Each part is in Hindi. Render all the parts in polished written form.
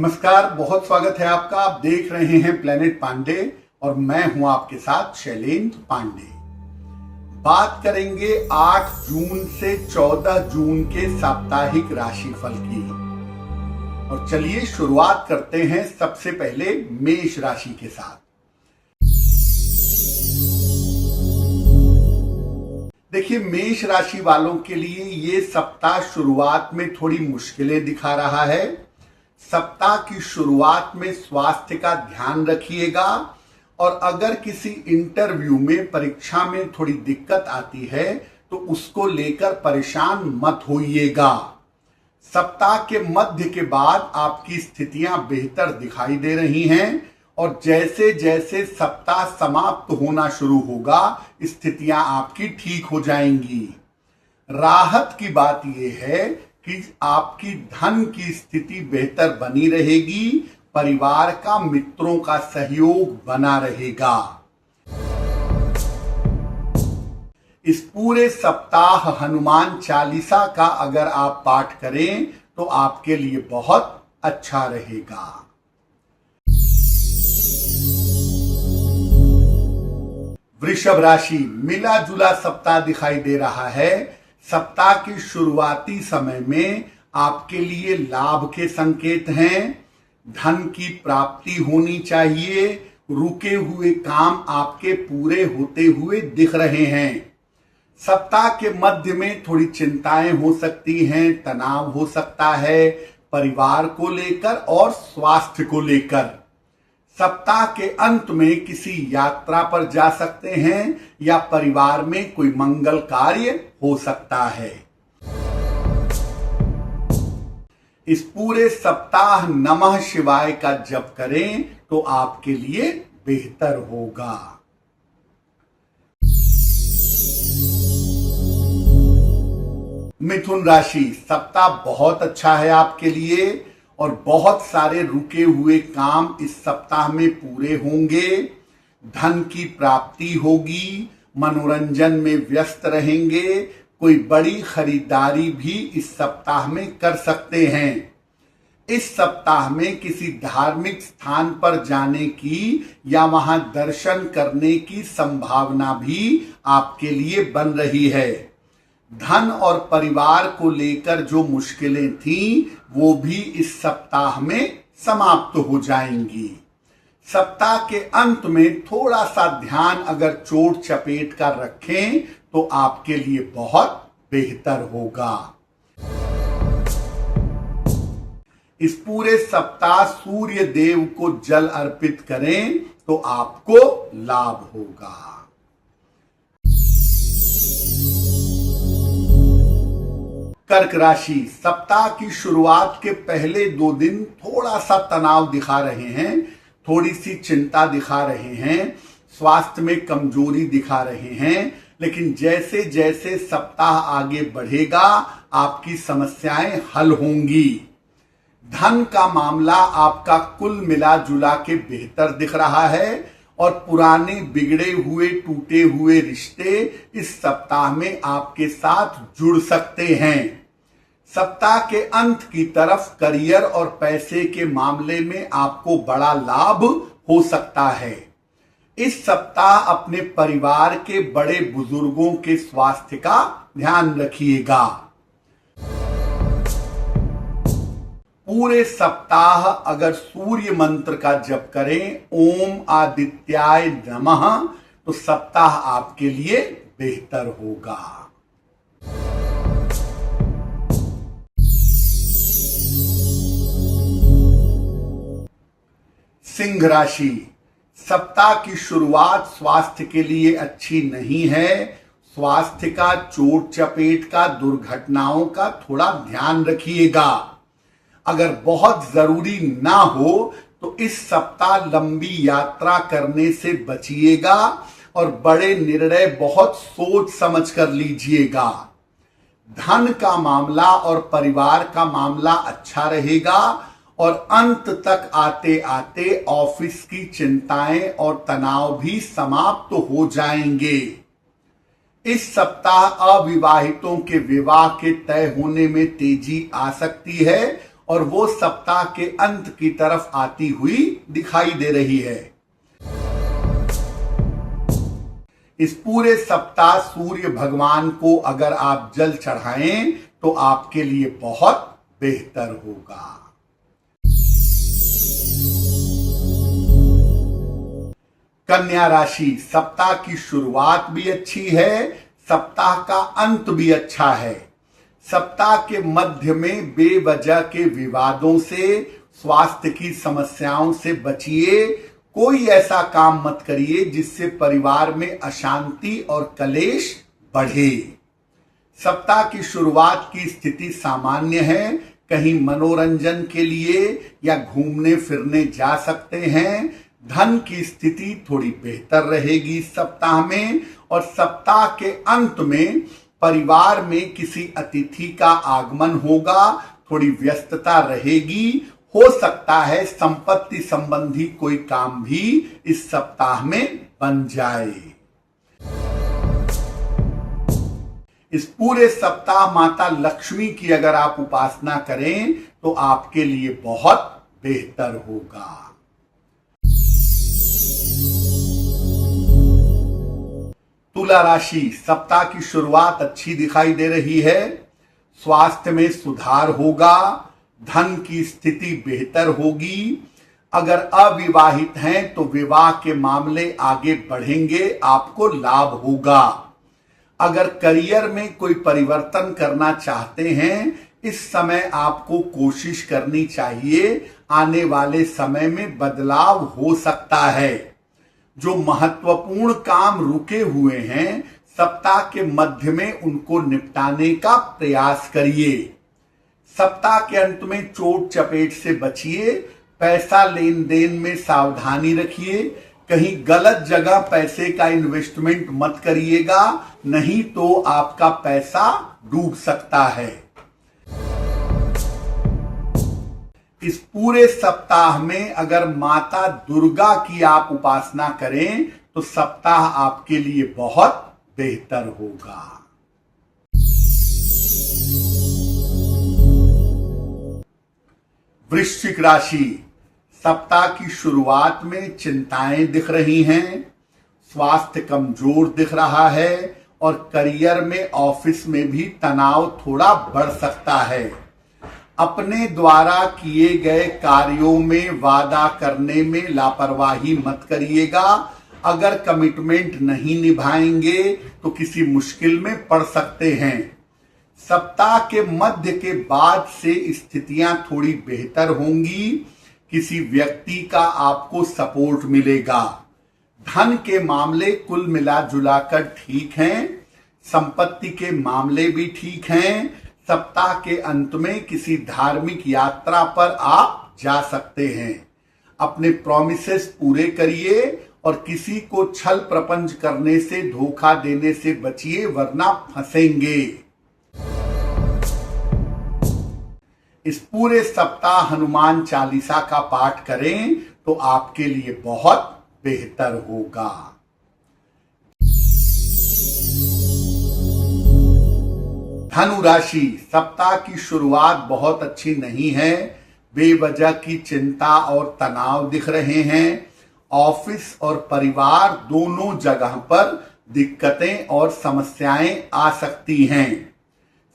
नमस्कार, बहुत स्वागत है आपका। आप देख रहे हैं प्लेनेट पांडे और मैं हूं आपके साथ शैलेंद्र पांडे। बात करेंगे 8 जून से 14 जून के साप्ताहिक राशिफल की। और चलिए शुरुआत करते हैं सबसे पहले मेष राशि के साथ। देखिए, मेष राशि वालों के लिए ये सप्ताह शुरुआत में थोड़ी मुश्किलें दिखा रहा है। सप्ताह की शुरुआत में स्वास्थ्य का ध्यान रखिएगा और अगर किसी इंटरव्यू में, परीक्षा में थोड़ी दिक्कत आती है तो उसको लेकर परेशान मत होइएगा। सप्ताह के मध्य के बाद आपकी स्थितियां बेहतर दिखाई दे रही हैं और जैसे जैसे सप्ताह समाप्त होना शुरू होगा स्थितियां आपकी ठीक हो जाएंगी। राहत की बात यह है कि आपकी धन की स्थिति बेहतर बनी रहेगी, परिवार का, मित्रों का सहयोग बना रहेगा। इस पूरे सप्ताह हनुमान चालीसा का अगर आप पाठ करें तो आपके लिए बहुत अच्छा रहेगा। वृषभ राशि, मिला जुला सप्ताह दिखाई दे रहा है। सप्ताह की शुरुआती समय में आपके लिए लाभ के संकेत हैं। धन की प्राप्ति होनी चाहिए। रुके हुए काम आपके पूरे होते हुए दिख रहे हैं। सप्ताह के मध्य में थोड़ी चिंताएं हो सकती हैं, तनाव हो सकता है परिवार को लेकर और स्वास्थ्य को लेकर। सप्ताह के अंत में किसी यात्रा पर जा सकते हैं या परिवार में कोई मंगल कार्य हो सकता है। इस पूरे सप्ताह नमः शिवाय का जप करें तो आपके लिए बेहतर होगा। मिथुन राशि, सप्ताह बहुत अच्छा है आपके लिए और बहुत सारे रुके हुए काम इस सप्ताह में पूरे होंगे। धन की प्राप्ति होगी, मनोरंजन में व्यस्त रहेंगे, कोई बड़ी खरीदारी भी इस सप्ताह में कर सकते हैं। इस सप्ताह में किसी धार्मिक स्थान पर जाने की या वहां दर्शन करने की संभावना भी आपके लिए बन रही है। धन और परिवार को लेकर जो मुश्किलें थीं वो भी इस सप्ताह में समाप्त हो जाएंगी। सप्ताह के अंत में थोड़ा सा ध्यान अगर चोट चपेट का रखें तो आपके लिए बहुत बेहतर होगा। इस पूरे सप्ताह सूर्य देव को जल अर्पित करें तो आपको लाभ होगा। कर्क राशि, सप्ताह की शुरुआत के पहले 2 दिन थोड़ा सा तनाव दिखा रहे हैं, थोड़ी सी चिंता दिखा रहे हैं, स्वास्थ्य में कमजोरी दिखा रहे हैं, लेकिन जैसे जैसे सप्ताह आगे बढ़ेगा आपकी समस्याएं हल होंगी। धन का मामला आपका कुल मिला जुला के बेहतर दिख रहा है और पुराने बिगड़े हुए टूटे हुए रिश्ते इस सप्ताह में आपके साथ जुड़ सकते हैं। सप्ताह के अंत की तरफ करियर और पैसे के मामले में आपको बड़ा लाभ हो सकता है। इस सप्ताह अपने परिवार के बड़े बुजुर्गों के स्वास्थ्य का ध्यान रखिएगा। पूरे सप्ताह अगर सूर्य मंत्र का जप करें, ओम आदित्याय नमः, तो सप्ताह आपके लिए बेहतर होगा। सिंह राशि, सप्ताह की शुरुआत स्वास्थ्य के लिए अच्छी नहीं है। स्वास्थ्य का, चोट चपेट का, दुर्घटनाओं का थोड़ा ध्यान रखिएगा। अगर बहुत जरूरी ना हो तो इस सप्ताह लंबी यात्रा करने से बचिएगा और बड़े निर्णय बहुत सोच समझ कर लीजिएगा। धन का मामला और परिवार का मामला अच्छा रहेगा और अंत तक आते आते ऑफिस की चिंताएं और तनाव भी समाप्त हो जाएंगे। इस सप्ताह अविवाहितों के विवाह के तय होने में तेजी आ सकती है और वो सप्ताह के अंत की तरफ आती हुई दिखाई दे रही है। इस पूरे सप्ताह सूर्य भगवान को अगर आप जल चढ़ाएं तो आपके लिए बहुत बेहतर होगा। कन्या राशि, सप्ताह की शुरुआत भी अच्छी है, सप्ताह का अंत भी अच्छा है। सप्ताह के मध्य में बेवजह के विवादों से, स्वास्थ्य की समस्याओं से बचिए। कोई ऐसा काम मत करिए जिससे परिवार में अशांति और कलेश बढ़े। सप्ताह की शुरुआत की स्थिति सामान्य है। कहीं मनोरंजन के लिए या घूमने फिरने जा सकते हैं। धन की स्थिति थोड़ी बेहतर रहेगी इस सप्ताह में। और सप्ताह के अंत में परिवार में किसी अतिथि का आगमन होगा, थोड़ी व्यस्तता रहेगी। हो सकता है संपत्ति संबंधी कोई काम भी इस सप्ताह में बन जाए। इस पूरे सप्ताह माता लक्ष्मी की अगर आप उपासना करें तो आपके लिए बहुत बेहतर होगा। तुला राशि, सप्ताह की शुरुआत अच्छी दिखाई दे रही है। स्वास्थ्य में सुधार होगा, धन की स्थिति बेहतर होगी। अगर अविवाहित हैं तो विवाह के मामले आगे बढ़ेंगे, आपको लाभ होगा। अगर करियर में कोई परिवर्तन करना चाहते हैं, इस समय आपको कोशिश करनी चाहिए। आने वाले समय में बदलाव हो सकता है। जो महत्वपूर्ण काम रुके हुए हैं, सप्ताह के मध्य में उनको निपटाने का प्रयास करिए। सप्ताह के अंत में चोट चपेट से बचिए। पैसा लेन देन में सावधानी रखिए। कहीं गलत जगह पैसे का इन्वेस्टमेंट मत करिएगा, नहीं तो आपका पैसा डूब सकता है। इस पूरे सप्ताह में अगर माता दुर्गा की आप उपासना करें तो सप्ताह आपके लिए बहुत बेहतर होगा। वृश्चिक राशि, सप्ताह की शुरुआत में चिंताएं दिख रही हैं, स्वास्थ्य कमजोर दिख रहा है और करियर में, ऑफिस में भी तनाव थोड़ा बढ़ सकता है। अपने द्वारा किए गए कार्यों में वादा करने में लापरवाही मत करिएगा। अगर कमिटमेंट नहीं निभाएंगे तो किसी मुश्किल में पड़ सकते हैं। सप्ताह के मध्य के बाद से स्थितियां थोड़ी बेहतर होंगी। किसी व्यक्ति का आपको सपोर्ट मिलेगा। धन के मामले कुल मिला जुलाकर ठीक हैं। संपत्ति के मामले भी ठीक हैं। सप्ताह के अंत में किसी धार्मिक यात्रा पर आप जा सकते हैं। अपने प्रॉमिसेस पूरे करिए और किसी को छल प्रपंच करने से, धोखा देने से बचिए, वरना फंसेंगे। इस पूरे सप्ताह हनुमान चालीसा का पाठ करें तो आपके लिए बहुत बेहतर होगा। धनु राशि, सप्ताह की शुरुआत बहुत अच्छी नहीं है। बेवजह की चिंता और तनाव दिख रहे हैं। ऑफिस और परिवार दोनों जगह पर दिक्कतें और समस्याएं आ सकती हैं।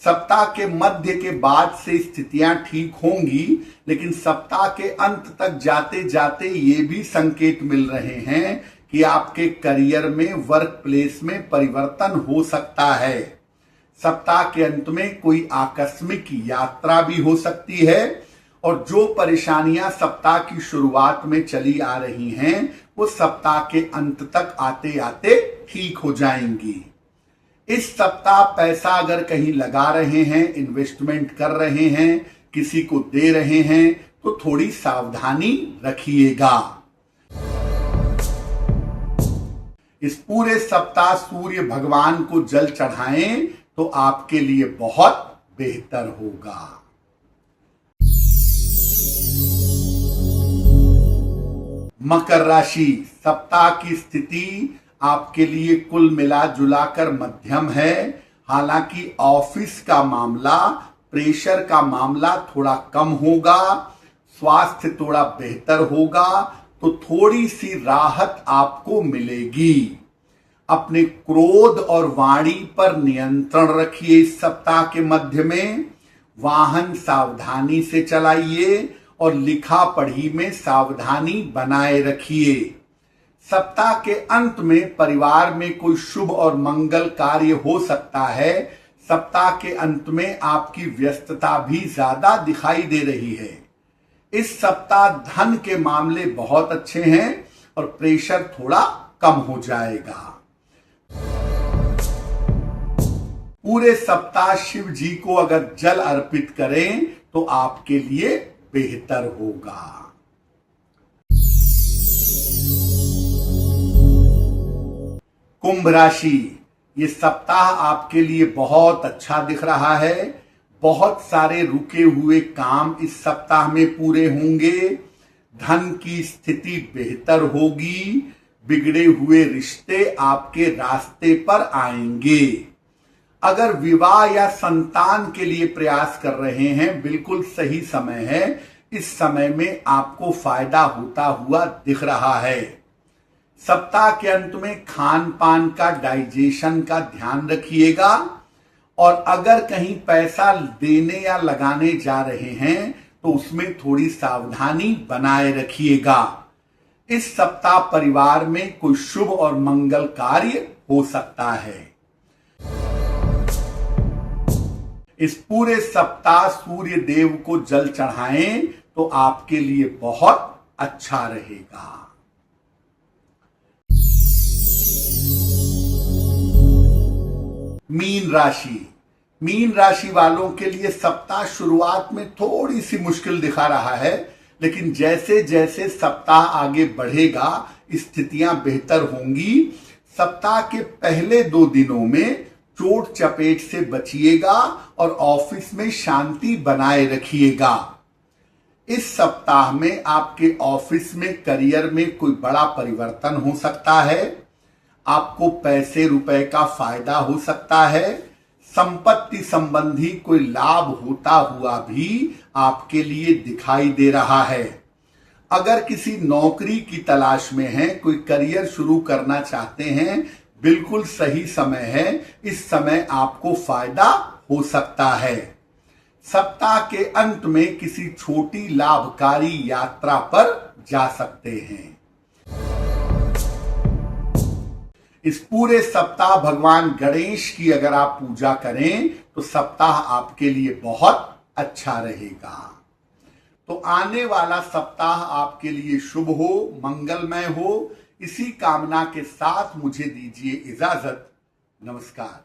सप्ताह के मध्य के बाद से स्थितियां ठीक होंगी, लेकिन सप्ताह के अंत तक जाते जाते ये भी संकेत मिल रहे हैं कि आपके करियर में, वर्क प्लेस में परिवर्तन हो सकता है। सप्ताह के अंत में कोई आकस्मिक यात्रा भी हो सकती है और जो परेशानियां सप्ताह की शुरुआत में चली आ रही हैं, वो सप्ताह के अंत तक आते आते ठीक हो जाएंगी। इस सप्ताह पैसा अगर कहीं लगा रहे हैं, इन्वेस्टमेंट कर रहे हैं, किसी को दे रहे हैं, तो थोड़ी सावधानी रखिएगा। इस पूरे सप्ताह सूर्य भगवान को जल चढ़ाएं तो आपके लिए बहुत बेहतर होगा। मकर राशि, सप्ताह की स्थिति आपके लिए कुल मिला जुलाकर मध्यम है। हालांकि ऑफिस का मामला प्रेशर का मामला थोड़ा कम होगा, स्वास्थ्य थोड़ा बेहतर होगा, तो थोड़ी सी राहत आपको मिलेगी। अपने क्रोध और वाणी पर नियंत्रण रखिए। इस सप्ताह के मध्य में वाहन सावधानी से चलाइए और लिखा पढ़ी में सावधानी बनाए रखिए। सप्ताह के अंत में परिवार में कोई शुभ और मंगल कार्य हो सकता है। सप्ताह के अंत में आपकी व्यस्तता भी ज्यादा दिखाई दे रही है। इस सप्ताह धन के मामले बहुत अच्छे हैं और प्रेशर थोड़ा कम हो जाएगा। पूरे सप्ताह शिव जी को अगर जल अर्पित करें तो आपके लिए बेहतर होगा। कुंभ राशि, ये सप्ताह आपके लिए बहुत अच्छा दिख रहा है। बहुत सारे रुके हुए काम इस सप्ताह में पूरे होंगे। धन की स्थिति बेहतर होगी। बिगड़े हुए रिश्ते आपके रास्ते पर आएंगे। अगर विवाह या संतान के लिए प्रयास कर रहे हैं, बिल्कुल सही समय है। इस समय में आपको फायदा होता हुआ दिख रहा है। सप्ताह के अंत में खान पान का, डाइजेशन का ध्यान रखिएगा। और अगर कहीं पैसा देने या लगाने जा रहे हैं तो उसमें थोड़ी सावधानी बनाए रखिएगा। इस सप्ताह परिवार में कोई शुभ और मंगल कार्य हो सकता है। इस पूरे सप्ताह सूर्य देव को जल चढ़ाएं तो आपके लिए बहुत अच्छा रहेगा। मीन राशि, मीन राशि वालों के लिए सप्ताह शुरुआत में थोड़ी सी मुश्किल दिखा रहा है, लेकिन जैसे जैसे सप्ताह आगे बढ़ेगा स्थितियां बेहतर होंगी। सप्ताह के पहले 2 दिनों में चोट चपेट से बचिएगा और ऑफिस में शांति बनाए रखिएगा। इस सप्ताह में आपके ऑफिस में, करियर में कोई बड़ा परिवर्तन हो सकता है। आपको पैसे रुपए का फायदा हो सकता है। संपत्ति संबंधी कोई लाभ होता हुआ भी आपके लिए दिखाई दे रहा है। अगर किसी नौकरी की तलाश में हैं, कोई करियर शुरू करना चाहते हैं, बिल्कुल सही समय है। इस समय आपको फायदा हो सकता है। सप्ताह के अंत में किसी छोटी लाभकारी यात्रा पर जा सकते हैं। इस पूरे सप्ताह भगवान गणेश की अगर आप पूजा करें तो सप्ताह आपके लिए बहुत अच्छा रहेगा। तो आने वाला सप्ताह आपके लिए शुभ हो, मंगलमय हो, इसी कामना के साथ मुझे दीजिए इजाजत। नमस्कार।